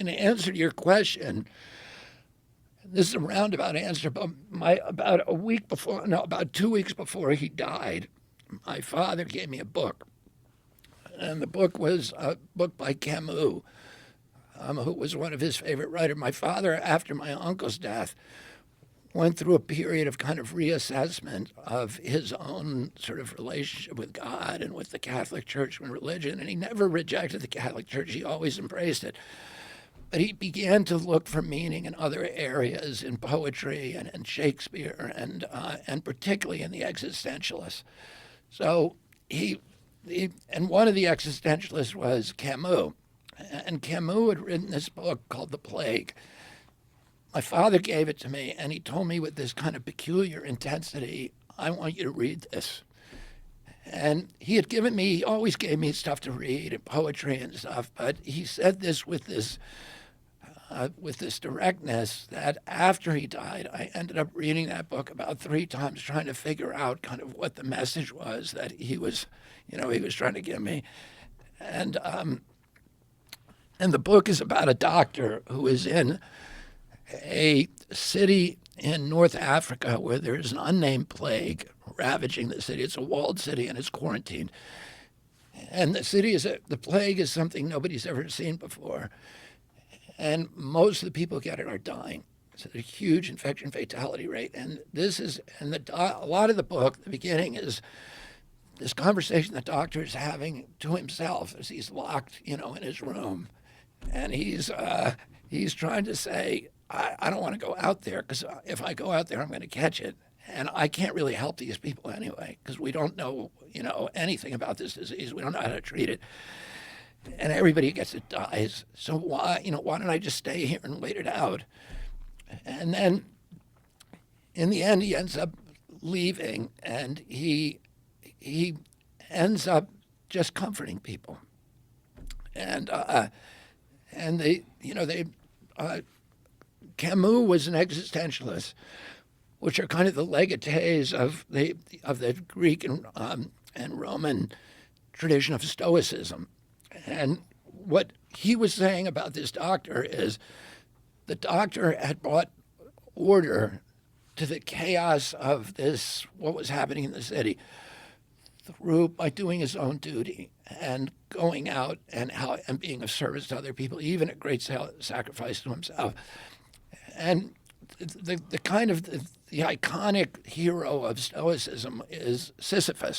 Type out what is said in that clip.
in answer to your question, this is a roundabout answer, but about 2 weeks before he died, my father gave me a book. And the book was a book by Camus, who was one of his favorite writers. My father, after my uncle's death, went through a period of kind of reassessment of his own sort of relationship with God and with the Catholic Church and religion. And he never rejected the Catholic Church. He always embraced it. But he began to look for meaning in other areas, in poetry and in Shakespeare, and particularly in the existentialists. So and one of the existentialists was Camus. And Camus had written this book called The Plague. My father gave it to me, and he told me with this kind of peculiar intensity, I want you to read this. And he always gave me stuff to read and poetry and stuff, but he said this with this directness that after he died, I ended up reading that book about 3 times, trying to figure out kind of what the message was that he was trying to give me. And the book is about a doctor who is in a city in North Africa where there's an unnamed plague ravaging the city. It's a walled city and it's quarantined. And the plague is something nobody's ever seen before. And most of the people who get it are dying. It's a huge infection fatality rate. And a lot of the book, the beginning is this conversation the doctor is having to himself as he's locked, in his room. And he's trying to say, I don't want to go out there because if I go out there, I'm going to catch it. And I can't really help these people anyway because we don't know, anything about this disease. We don't know how to treat it. And everybody who gets it dies. So why don't I just stay here and wait it out? And then in the end, he ends up leaving, and he ends up just comforting people. And Camus was an existentialist, which are kind of the legatees of the Greek and Roman tradition of Stoicism. And what he was saying about this doctor is the doctor had brought order to the chaos of what was happening in the city by doing his own duty and going out and being of service to other people, even at great sacrifice to himself. And the iconic hero of Stoicism is Sisyphus.